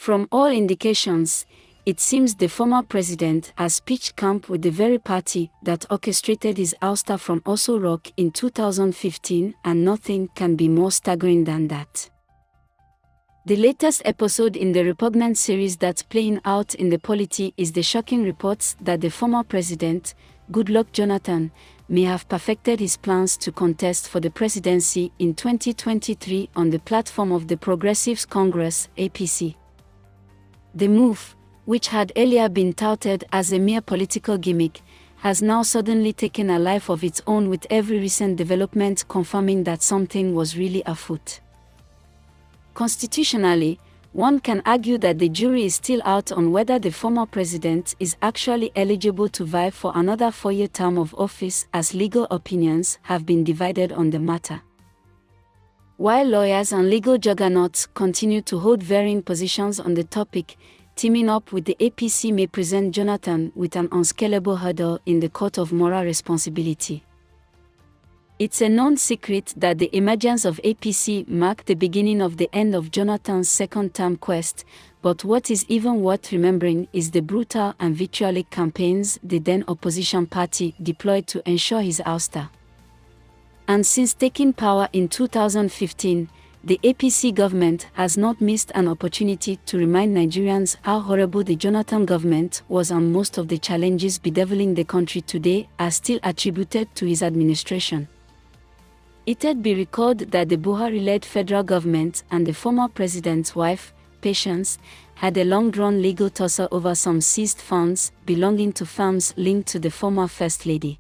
From all indications, it seems the former president has pitched camp with the very party that orchestrated his ouster from Oso Rock in 2015, and nothing can be more staggering than that. The latest episode in the repugnant series that's playing out in the polity is the shocking reports that the former president, Goodluck Jonathan, may have perfected his plans to contest for the presidency in 2023 on the platform of the Progressives Congress, APC. The move, which had earlier been touted as a mere political gimmick, has now suddenly taken a life of its own, with every recent development confirming that something was really afoot. Constitutionally, one can argue that the jury is still out on whether the former president is actually eligible to vie for another 4-year term of office, as legal opinions have been divided on the matter. While lawyers and legal juggernauts continue to hold varying positions on the topic, teaming up with the APC may present Jonathan with an unscalable hurdle in the court of moral responsibility. It's a known secret that the emergence of APC marked the beginning of the end of Jonathan's second-term quest, but what is even worth remembering is the brutal and vitriolic campaigns the then opposition party deployed to ensure his ouster. And since taking power in 2015, the APC government has not missed an opportunity to remind Nigerians how horrible the Jonathan government was, and most of the challenges bedeviling the country today are still attributed to his administration. It had been recalled that the Buhari-led federal government and the former president's wife, Patience, had a long-drawn legal tussle over some seized funds belonging to firms linked to the former First Lady.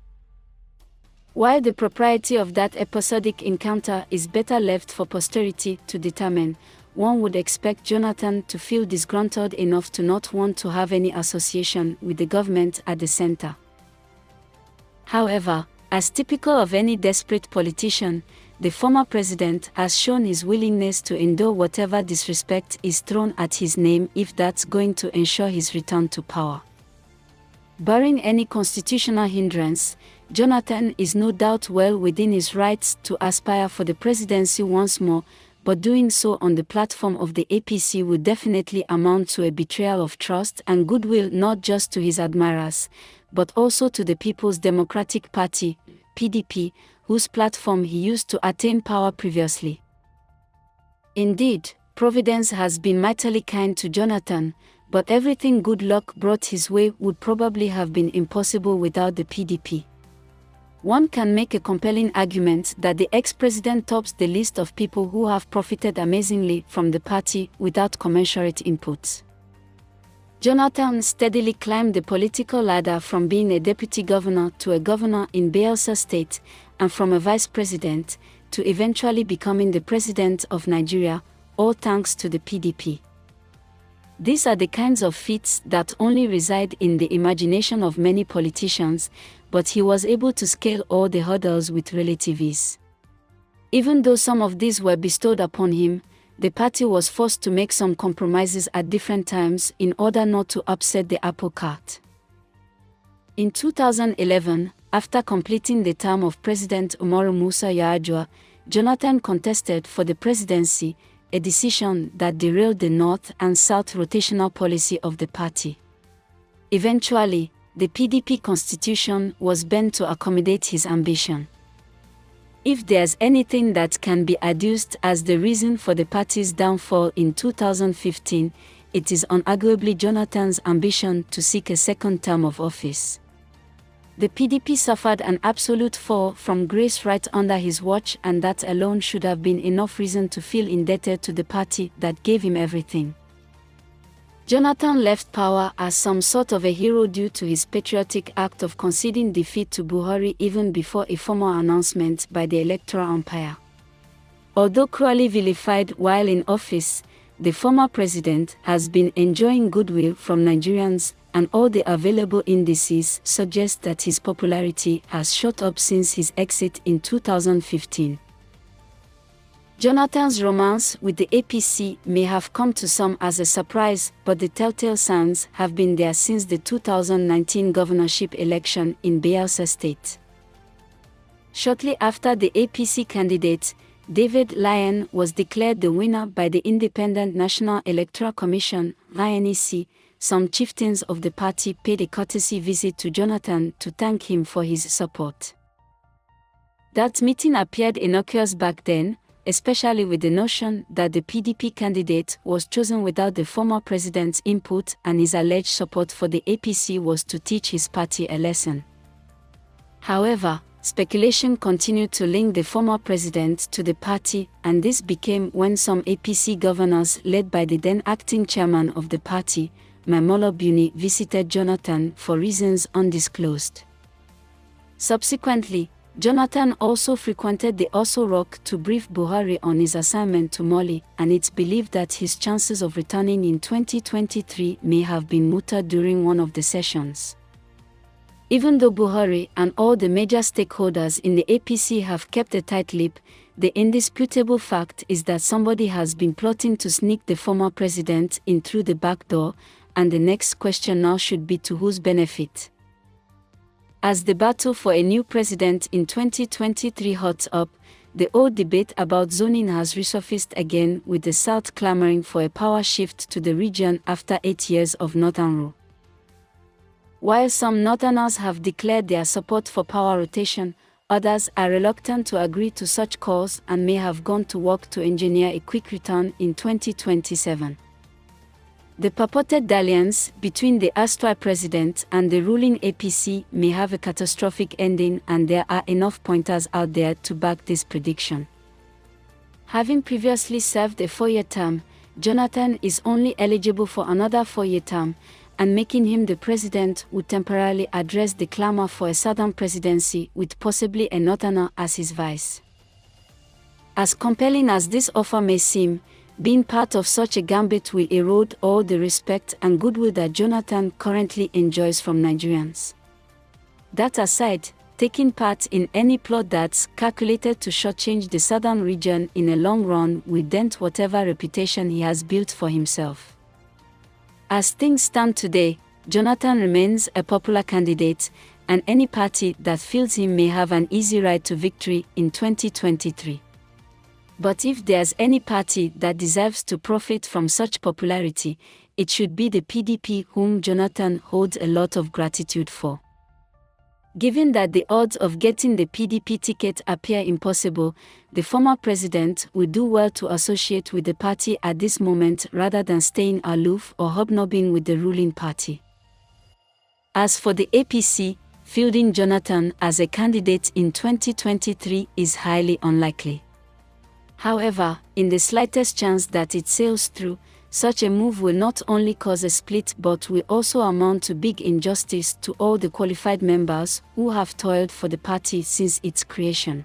While the propriety of that episodic encounter is better left for posterity to determine, one would expect Jonathan to feel disgruntled enough to not want to have any association with the government at the center. However, as typical of any desperate politician, the former president has shown his willingness to endure whatever disrespect is thrown at his name if that's going to ensure his return to power. Barring any constitutional hindrance, Jonathan is no doubt well within his rights to aspire for the presidency once more, but doing so on the platform of the APC would definitely amount to a betrayal of trust and goodwill, not just to his admirers, but also to the People's Democratic Party, PDP, whose platform he used to attain power previously. Indeed, Providence has been mightily kind to Jonathan, but everything Goodluck brought his way would probably have been impossible without the PDP. One can make a compelling argument that the ex-president tops the list of people who have profited amazingly from the party without commensurate inputs. Jonathan steadily climbed the political ladder from being a deputy governor to a governor in Bayelsa State, and from a vice president to eventually becoming the president of Nigeria, all thanks to the PDP. These are the kinds of feats that only reside in the imagination of many politicians, but he was able to scale all the hurdles with relative ease. Even though some of these were bestowed upon him, the party was forced to make some compromises at different times in order not to upset the apple cart. In 2011, after completing the term of President Umaru Musa Yar'Adua, Jonathan contested for the presidency, a decision that derailed the North and South rotational policy of the party. Eventually, the PDP constitution was bent to accommodate his ambition. If there's anything that can be adduced as the reason for the party's downfall in 2015, it is unarguably Jonathan's ambition to seek a second term of office. The PDP suffered an absolute fall from grace right under his watch, and that alone should have been enough reason to feel indebted to the party that gave him everything. Jonathan left power as some sort of a hero due to his patriotic act of conceding defeat to Buhari even before a formal announcement by the electoral umpire. Although cruelly vilified while in office, the former president has been enjoying goodwill from Nigerians, and all the available indices suggest that his popularity has shot up since his exit in 2015. Jonathan's romance with the APC may have come to some as a surprise, but the telltale signs have been there since the 2019 governorship election in Bayelsa State. Shortly after the APC candidate, David Lyon was declared the winner by the Independent National Electoral Commission (INEC). Some chieftains of the party paid a courtesy visit to Jonathan to thank him for his support. That meeting appeared innocuous back then, especially with the notion that the PDP candidate was chosen without the former president's input, and his alleged support for the APC was to teach his party a lesson. However, speculation continued to link the former president to the party, and this became when some APC governors led by the then acting chairman of the party, Mamolo Buni, visited Jonathan for reasons undisclosed. Subsequently, Jonathan also frequented the Oso Rock to brief Buhari on his assignment to Mali, and it's believed that his chances of returning in 2023 may have been mooted during one of the sessions. Even though Buhari and all the major stakeholders in the APC have kept a tight lip, the indisputable fact is that somebody has been plotting to sneak the former president in through the back door, and the next question now should be to whose benefit. As the battle for a new president in 2023 hots up, the old debate about zoning has resurfaced again, with the South clamoring for a power shift to the region after 8 years of Northern rule. While some Northerners have declared their support for power rotation, others are reluctant to agree to such calls and may have gone to work to engineer a quick return in 2027. The purported dalliance between the erstwhile president and the ruling APC may have a catastrophic ending, and there are enough pointers out there to back this prediction. Having previously served a 4-year term, Jonathan is only eligible for another 4-year term, and making him the president would temporarily address the clamor for a southern presidency with possibly a northerner as his vice. As compelling as this offer may seem, being part of such a gambit will erode all the respect and goodwill that Jonathan currently enjoys from Nigerians. That aside, taking part in any plot that's calculated to shortchange the southern region in a long run will dent whatever reputation he has built for himself. As things stand today, Jonathan remains a popular candidate, and any party that feels him may have an easy ride to victory in 2023. But if there's any party that deserves to profit from such popularity, it should be the PDP, whom Jonathan holds a lot of gratitude for. Given that the odds of getting the PDP ticket appear impossible, the former president would do well to associate with the party at this moment rather than staying aloof or hobnobbing with the ruling party. As for the APC, fielding Jonathan as a candidate in 2023 is highly unlikely. However, in the slightest chance that it sails through, such a move will not only cause a split but will also amount to big injustice to all the qualified members who have toiled for the party since its creation.